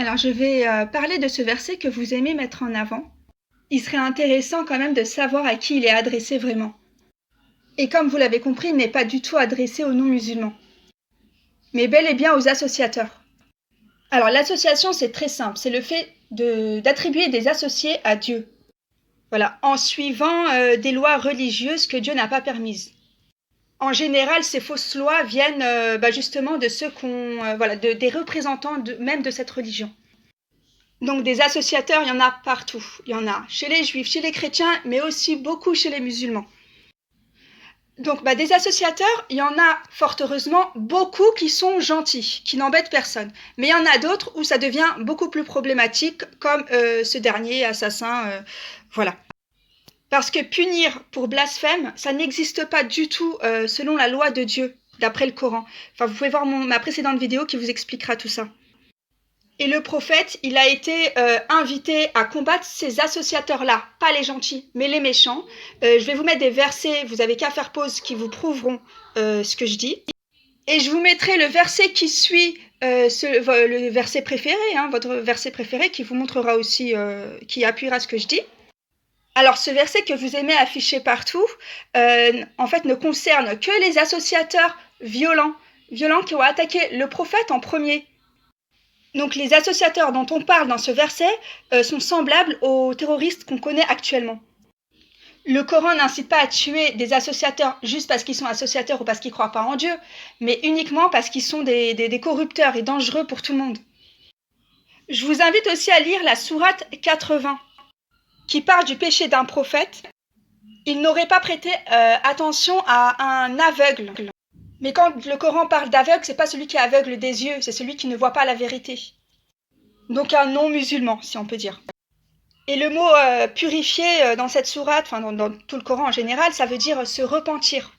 Alors je vais parler de ce verset que vous aimez mettre en avant. Il serait intéressant quand même de savoir à qui il est adressé vraiment. Et comme vous l'avez compris, il n'est pas du tout adressé aux non-musulmans, mais bel et bien aux associateurs. Alors l'association, c'est très simple, c'est le fait d'attribuer des associés à Dieu. Voilà, en suivant des lois religieuses que Dieu n'a pas permises. En général, ces fausses lois viennent justement de ceux des représentants même de cette religion. Donc des associateurs, il y en a partout. Il y en a chez les juifs, chez les chrétiens, mais aussi beaucoup chez les musulmans. Donc des associateurs, il y en a fort heureusement beaucoup qui sont gentils, qui n'embêtent personne. Mais il y en a d'autres où ça devient beaucoup plus problématique, comme ce dernier assassin. Voilà. Parce que punir pour blasphème, ça n'existe pas du tout selon la loi de Dieu, d'après le Coran. Enfin, vous pouvez voir ma précédente vidéo qui vous expliquera tout ça. Et le prophète, il a été invité à combattre ces associateurs-là, pas les gentils, mais les méchants. Je vais vous mettre des versets, vous avez qu'à faire pause, qui vous prouveront ce que je dis. Et je vous mettrai le verset qui suit, le verset préféré, votre verset préféré, qui vous montrera aussi, qui appuiera ce que je dis. Alors ce verset que vous aimez afficher partout, en fait ne concerne que les associateurs violents qui ont attaqué le prophète en premier. Donc les associateurs dont on parle dans ce verset sont semblables aux terroristes qu'on connaît actuellement. Le Coran n'incite pas à tuer des associateurs juste parce qu'ils sont associateurs ou parce qu'ils ne croient pas en Dieu, mais uniquement parce qu'ils sont des corrupteurs et dangereux pour tout le monde. Je vous invite aussi à lire la sourate 80, qui parle du péché d'un prophète. Il n'aurait pas prêté attention à un aveugle. Mais quand le Coran parle d'aveugle, c'est pas celui qui est aveugle des yeux, c'est celui qui ne voit pas la vérité. Donc un non-musulman, si on peut dire. Et le mot purifier dans cette sourate, enfin dans tout le Coran en général, ça veut dire se repentir.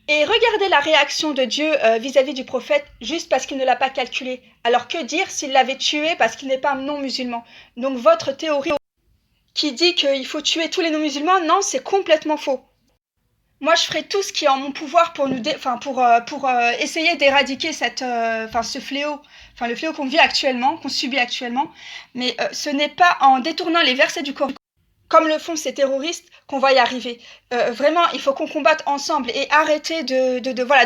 Et regardez la réaction de Dieu vis-à-vis du prophète juste parce qu'il ne l'a pas calculé. Alors que dire s'il l'avait tué parce qu'il n'est pas un non-musulman? Donc votre théorie qui dit qu'il faut tuer tous les non-musulmans, non, c'est complètement faux. Moi, je ferai tout ce qui est en mon pouvoir pour essayer d'éradiquer ce fléau, le fléau qu'on vit actuellement, qu'on subit actuellement. Mais ce n'est pas en détournant les versets du Coran, comme le font ces terroristes, qu'on va y arriver. Vraiment, il faut qu'on combatte ensemble et arrêter de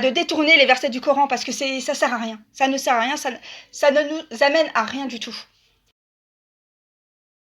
détourner les versets du Coran parce que ça sert à rien. Ça ne sert à rien, ça ne nous amène à rien du tout.